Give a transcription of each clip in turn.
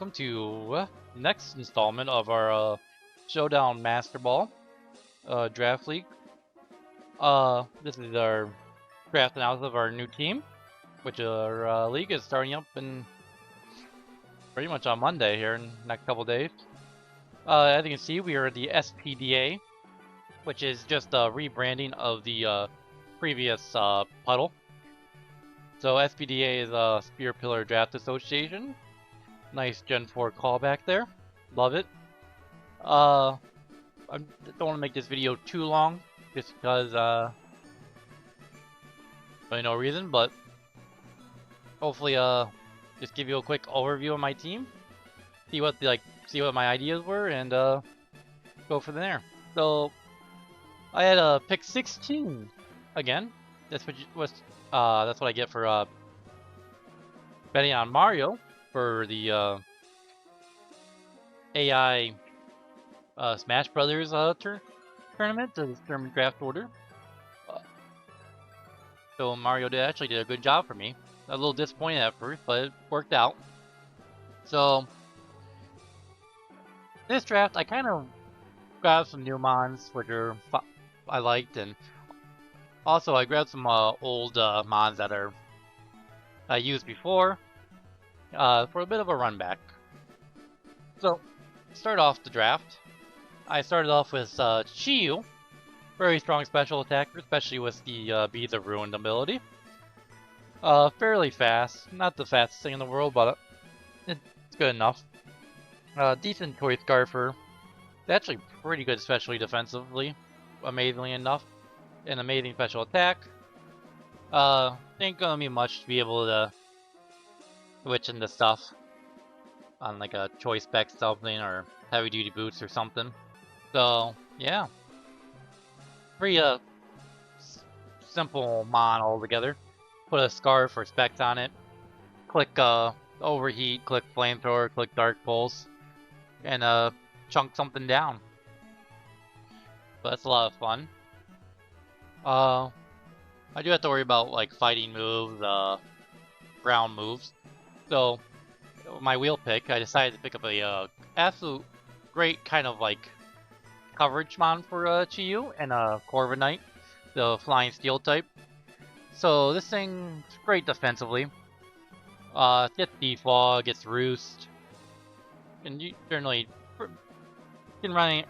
welcome to next installment of our Showdown Masterball Draft League. This is our draft analysis of our new team, which our league is starting up in pretty much on Monday here in the next couple days. As you can see, we are the SPDA, which is just a rebranding of the previous puddle. So SPDA is a Spear Pillar Draft Association. Nice Gen 4 callback there. Love it. I don't want to make this video too long, just because really no reason, but hopefully just give you a quick overview of my team, see what my ideas were, and go from there. So I had pick 16 again. That's what I get for betting on Mario for the AI Smash Brothers tournament, the tournament draft order. So Mario actually did a good job for me. A little disappointed at first, but it worked out. So this draft, I kind of grabbed some new mons, which I liked, and also I grabbed some old mons that I used before for a bit of a run back. So start off the draft. I started off with Chiyu, very strong special attacker, especially with the Beads of Ruin ability. Fairly fast, not the fastest thing in the world, but it's good enough. Decent Toy Scarfer. It's actually pretty good, especially defensively, amazingly enough. An amazing special attack. Ain't gonna be much to be able to switch into stuff on like a choice spec something or heavy duty boots or something. So yeah, pretty simple mon altogether. Put a scarf or specs on it. Click overheat, click flamethrower, click dark pulse, and chunk something down. But that's a lot of fun. I do have to worry about like fighting moves, ground moves. So my wheel pick, I decided to pick up a absolute great kind of like coverage mon for Chiyu and Corviknight, the flying steel type. So this thing's great defensively. Gets defog, gets roost, and you generally ran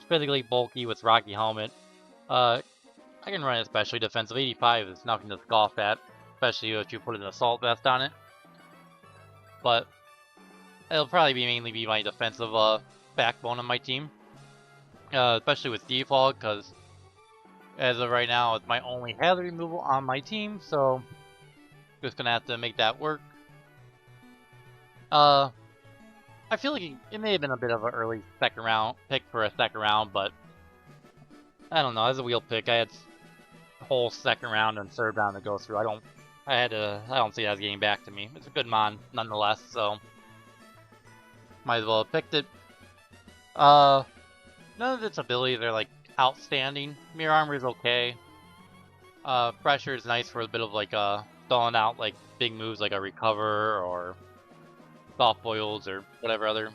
physically bulky with Rocky Helmet. I can run it especially defensive. 85 is nothing to scoff at, especially if you put an assault vest on it. But it'll probably mainly be my defensive backbone of my team, especially with defog, because as of right now, it's my only hazard removal on my team, so just gonna have to make that work. I feel like it may have been a bit of an early second round pick for a second round, but I don't know. As a wheel pick, I had a whole second round and third round to go through. I don't see it as getting back to me. It's a good mon nonetheless, so might as well have picked it. None of its abilities are like outstanding. Mirror Armor is okay. Pressure is nice for a bit of like stalling out like big moves like a recover or soft boils or whatever other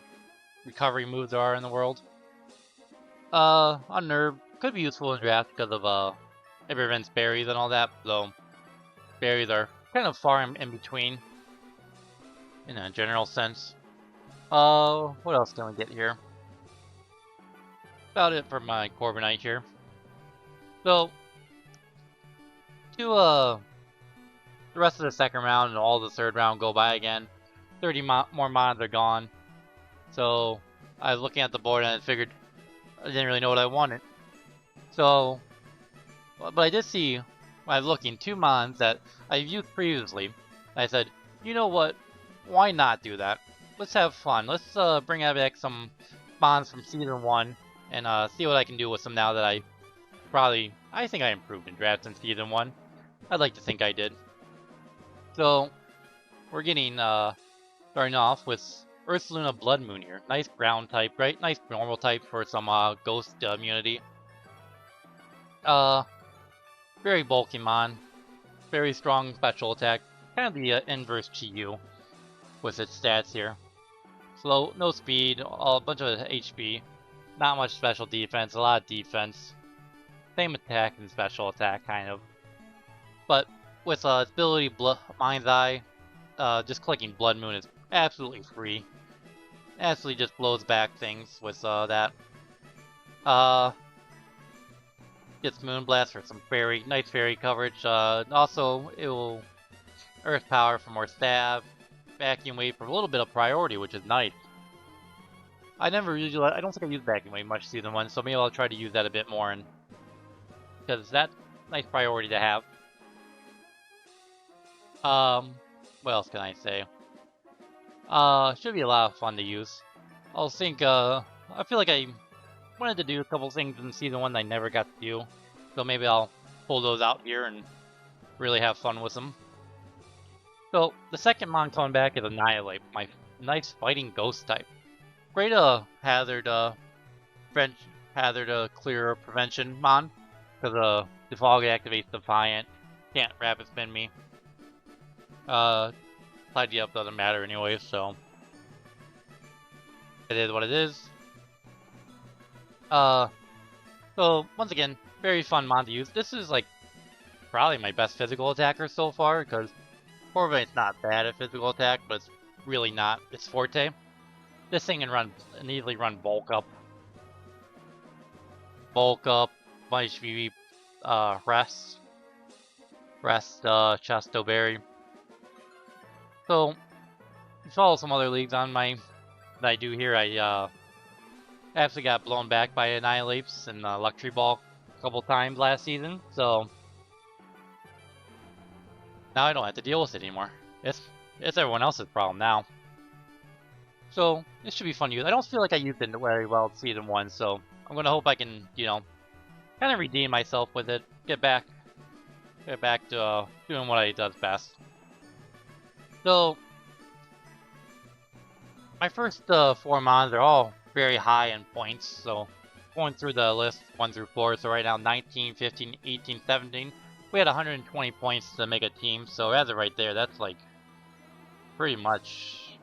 recovery moves there are in the world. Unnerve could be useful in draft because of it prevents berries and all that, though berries are kind of far in between in a general sense. What else can we get here? About it for my Corviknight here. So to the rest of the second round and all the third round go by again. 30 more mons are gone. So I was looking at the board and I figured I didn't really know what I wanted. So, but I did see when I was looking 2 mons that I've used previously. I said, you know what? Why not do that? Let's have fun. Let's bring back some mons from season 1 and see what I can do with them now that I think I improved in drafts in season 1. I'd like to think I did. So we're getting starting off with Ursaluna-Bloodmoon here. Nice ground type, right? Nice normal type for some ghost immunity. Very bulky mon. Very strong special attack. Kind of the inverse Chiyu with its stats here. Slow, no speed, a bunch of HP. Not much special defense, a lot of defense. Same attack and special attack, kind of. But with its ability Mind's Eye, just clicking Blood Moon is absolutely free. Absolutely just blows back things with that. Gets Moonblast for some nice fairy coverage. Also, it will Earth Power for more stab. Vacuum Wave for a little bit of priority, which is nice. I don't think I used Vacuum Wave much Season 1, so maybe I'll try to use that a bit more, because that's nice priority to have. What else can I say? Should be a lot of fun to use. I feel like I wanted to do a couple things in Season 1 that I never got to do, so maybe I'll pull those out here and really have fun with them. So, the second mon coming back is Annihilate, my nice fighting ghost type. Great hazard clear prevention mon, because the fog activates Defiant, can't rapid spin me. Tidy up doesn't matter anyway, so it is what it is. So once again, very fun mon to use. This is like probably my best physical attacker so far, because Corviknight's not bad at physical attack, but it's really not its forte. This thing can easily run bulk up, bunch VV, rest, Chesto Berry. So, you follow some other leagues on that I do here. I actually got blown back by Annihilates and Luxury Ball a couple times last season, so now I don't have to deal with it anymore. It's everyone else's problem now. So, this should be fun to use. I don't feel like I used it very well in Season 1, so I'm gonna hope I can, kind of redeem myself with it. Get back to doing what I does best. So, my first 4 mons are all very high in points, so going through the list 1 through 4, so right now 19, 15, 18, 17. We had 120 points to make a team, so as of right there, that's like pretty much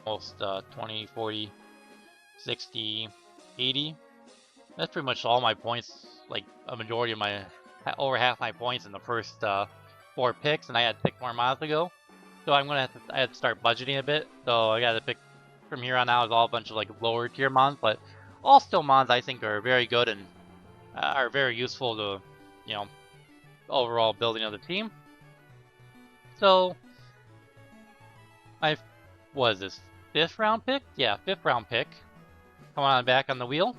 almost 20, 40, 60, 80. That's pretty much all my points, like a majority of over half my points in the first 4 picks, and I had 6 more miles to go. So I had to start budgeting a bit. So I got to pick from here on out is all a bunch of like lower tier mons, but all still mons I think are very good and are very useful to, overall building of the team. So was this 5th round pick? Yeah, 5th round pick. Come on back on the wheel.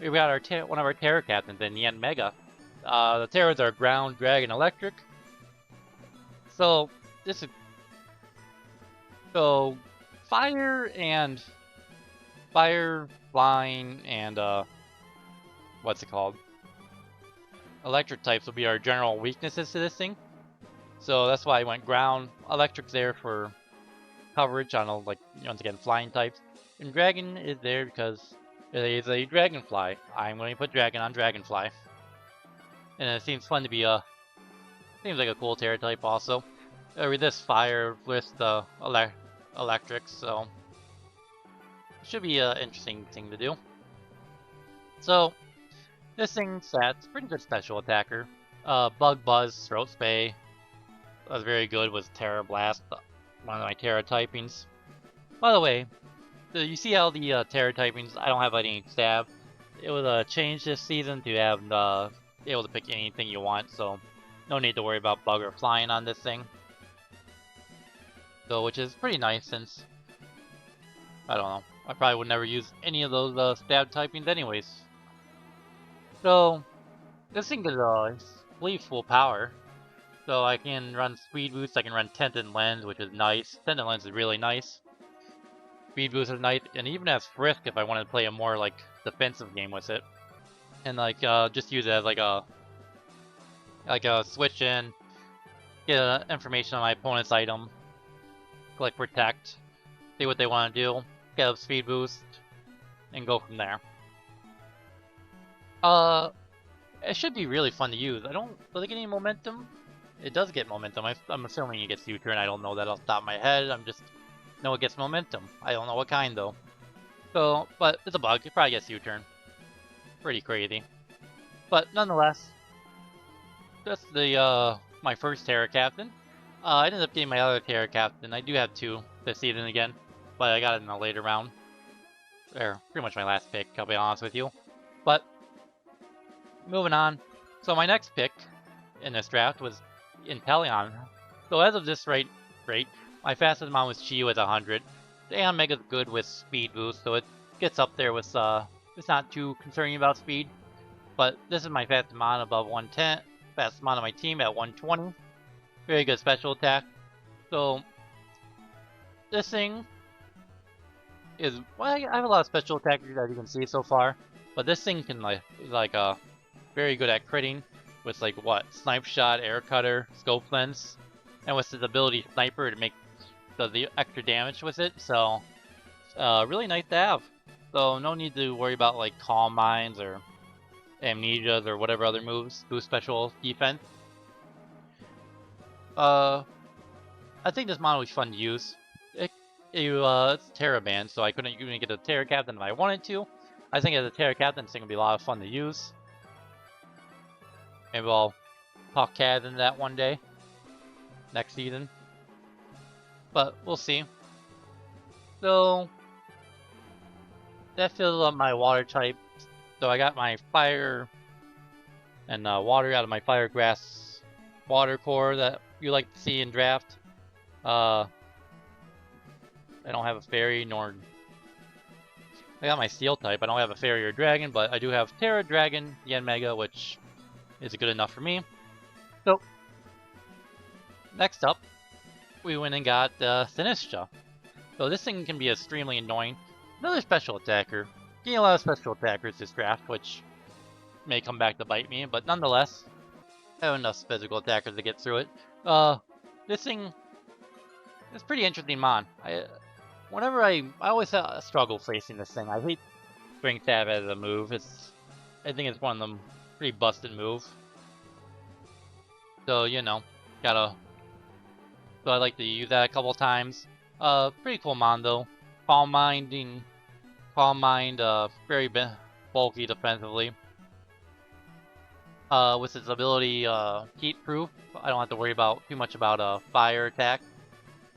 We got one of our Terror captains in Yen Mega. The Terrors are Ground, Dragon, Electric. So fire, flying, and what's it called? Electric types will be our general weaknesses to this thing. So that's why I went ground. Electric's there for coverage on once again flying types. And Dragon is there because it is a Dragonfly. I'm going to put Dragon on Dragonfly. And it seems fun to be seems like a cool Terra type also. With this fire with the electric, so it should be an interesting thing to do. So this thing's stats, pretty good special attacker. Bug Buzz, Throat Spay was very good with Terra Blast, one of my Terra typings. By the way, you see how the Terra typings, I don't have any stab. It was changed this season to have able to pick anything you want, so no need to worry about bug or flying on this thing. So, which is pretty nice since, I don't know, I probably would never use any of those stab typings anyways. So, this thing is I believe full power. So I can run Speed Boost, I can run Tinted Lens, which is nice. Tinted Lens is really nice. Speed Boost is nice, and even has Frisk if I wanted to play a more defensive game with it. And just use it as like a switch in, get information on my opponent's item, click Protect, see what they want to do, get a Speed Boost, and go from there. It should be really fun to use. Does it get any momentum? It does get momentum. I'm assuming it gets U-turn. I don't know that off the top of my head. I'm just No, it gets momentum. I don't know what kind though. So, but it's a bug. It probably gets U-turn. Pretty crazy. But nonetheless, that's the my first Terra Captain. I ended up getting my other Terra Captain. I do have 2 this season again, but I got it in a later round. Or pretty much my last pick, I'll be honest with you. But moving on. So my next pick in this draft was Inteleon. So as of this rate, my fastest mon was Chiyu at 100. The Aeon Mega's good with speed boost, so it gets up there with it's not too concerning about speed. But this is my fastest mon above 110. Fastest mon on my team at 120. Very good special attack. So this thing is, well, I have a lot of special attackers as you can see so far, but this thing can very good at critting with like what, snipe shot, air cutter, scope lens, and with his ability sniper to make the extra damage with it. So really nice to have. So no need to worry about like calm minds or amnesias or whatever other moves boost special defense. I think this model is fun to use. It's Terra banned, so I couldn't even get a Terra Captain if I wanted to. I think as a Terra Captain, this thing would be a lot of fun to use. Maybe I'll talk Kaz into that one day, next season. But we'll see. So that fills up my water type. So I got my fire and water out of my fire grass water core that you like to see in draft. I don't have a fairy nor. I got my steel type. I don't have a fairy or dragon, but I do have Terra, Dragon, Yen Mega, which is good enough for me. So next up, we went and got Sinistra. So this thing can be extremely annoying. Another special attacker. Getting a lot of special attackers this draft, which may come back to bite me, but nonetheless, I have enough physical attackers to get through it. This thing is pretty interesting mon. I always have a struggle facing this thing. I hate Spring Tab as a move. I think it's one of them pretty busted move. So you know, so I like to use that a couple times. Pretty cool mon though. Calm Mind, very bulky defensively. With its ability, heat proof, I don't have to worry too much about fire attack,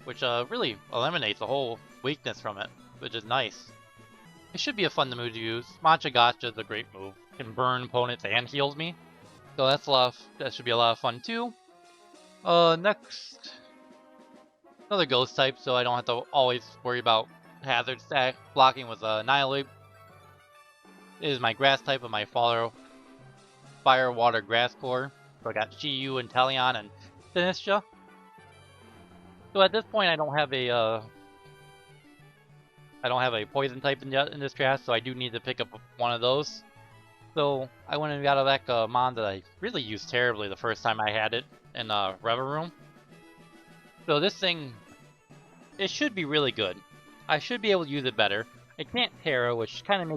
which really eliminates the whole weakness from it, which is nice. It should be a fun move to use. Mancha Gotcha is a great move. Can burn opponents and heals me, so that should be a lot of fun too. Next, another ghost type, so I don't have to always worry about hazard stack. Blocking with Annihilate. It is my grass type of my fire, water, grass core. So I got Chiyu, Inteleon, and Sinistra. So at this point, I don't have a poison type in this draft, so I do need to pick up one of those. So I went and got a back mon that I really used terribly the first time I had it in Revel Room. So this thing, it should be really good. I should be able to use it better. I can't Terra, which kind of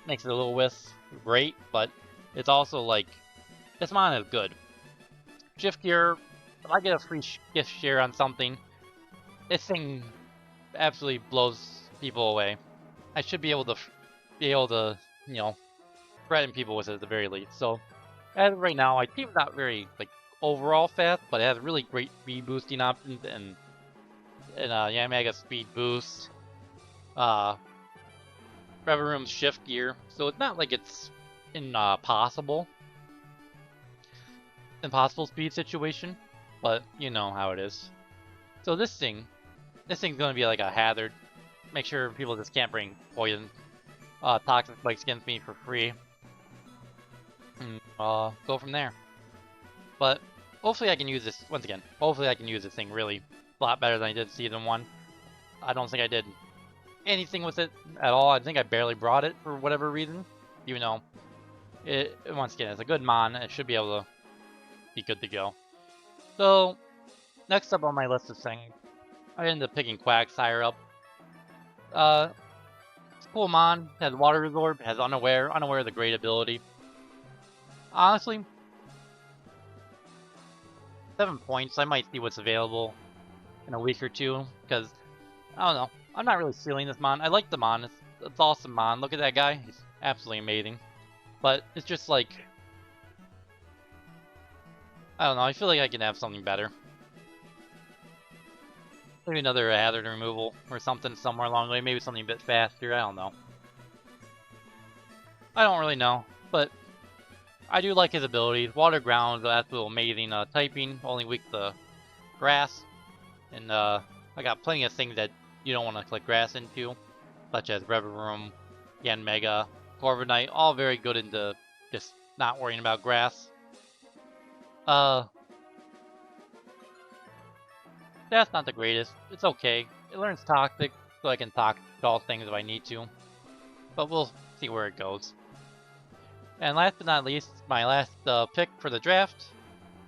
makes it a little less great, but it's also like, this mon is good. Shift gear, if I get a free gift share on something, this thing absolutely blows people away. I should be able to, you know, threaten people with it at the very least. So, as of right now, my team's not very, like, overall fast, but it has really great speed boosting options and Yamaga speed boost. Revel Room's shift gear, so it's not like it's impossible speed situation, but you know how it is. So this thing's gonna be like a hazard. Make sure people just can't bring poison, toxic spikes against me for free. And go from there. But hopefully I can use this once again. Hopefully I can use this thing really a lot better than I did season 1. I don't think I did anything with it at all. I think I barely brought it for whatever reason, even though once again, it's a good mon. It should be able to be good to go. So next up on my list of things, I ended up picking Quagsire up. It's a cool mon. Has water absorb. Has unaware. Unaware is a great ability. Honestly, 7 points. I might see what's available in a week or two because I don't know. I'm not really feeling this mon. I like the mon. It's awesome mon. Look at that guy. He's absolutely amazing. But it's just like, I don't know. I feel like I can have something better. Maybe another hazard removal or something somewhere along the way. Maybe something a bit faster. I don't know. I don't really know. But I do like his abilities. Water Ground is absolutely amazing typing. Only weak to grass. And I got plenty of things that you don't want to click grass into, such as Reverum, Yanmega, Corviknight, all very good into just not worrying about grass. That's not the greatest. It's okay. It learns Toxic, so I can call things if I need to. But we'll see where it goes. And last but not least, my last pick for the draft,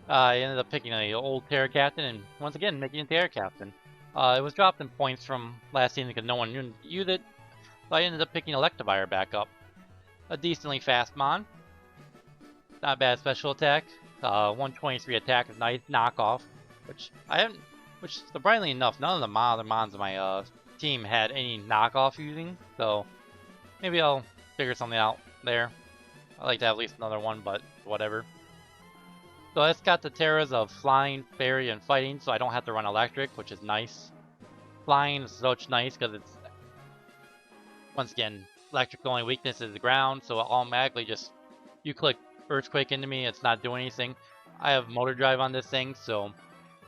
I ended up picking an old Terra Captain, and once again, making a Terra Captain. It was dropped in points from last season because no one used it, so I ended up picking Electivire back up. A decently fast mon. Not bad special attack. 123 attack is nice. Knockoff, which surprisingly enough, none of the other mons in my team had any knockoff using, so maybe I'll figure something out there. I'd like to have at least another one, but whatever. So it's got the Terras of Flying, Fairy, and Fighting, so I don't have to run Electric, which is nice. Flying is such nice because it's, once again, Electric's only weakness is the ground, so it automatically just, you click Earthquake into me, it's not doing anything. I have Motor Drive on this thing, so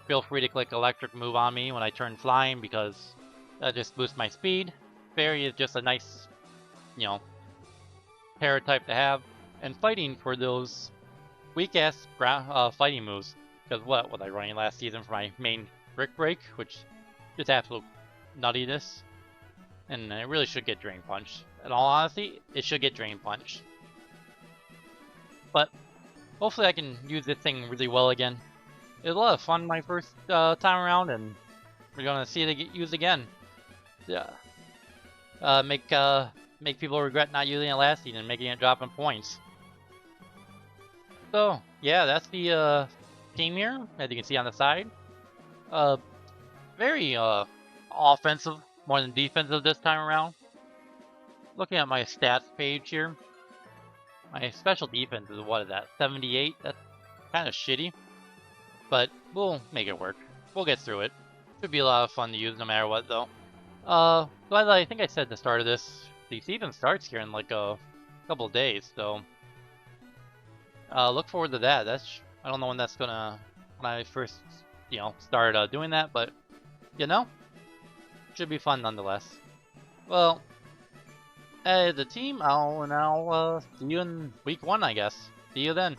feel free to click Electric move on me when I turn Flying because that just boosts my speed. Fairy is just a nice, you know, Terra type to have. And Fighting for those weak-ass fighting moves. Because what was I running last season for my main Brick Break, which is absolute nuttiness. And it really should get Drain Punch. In all honesty, it should get Drain Punch. But hopefully I can use this thing really well again. It was a lot of fun my first time around, and we're gonna see it get used again. Yeah. Make people regret not using it last season and making it drop in points. So yeah, that's the team here, as you can see on the side. Very offensive more than defensive this time around. Looking at my stats page here, my special defense is, what is that, 78? That's kind of shitty, but we'll make it work. We'll get through it. Should be a lot of fun to use no matter what, though. So as I think I said at the start of this, the season starts here in like a couple of days, so look forward to that. I don't know when that's gonna, when I first, start doing that, but should be fun nonetheless. Well, as a team, I'll see you in week 1, I guess. See you then.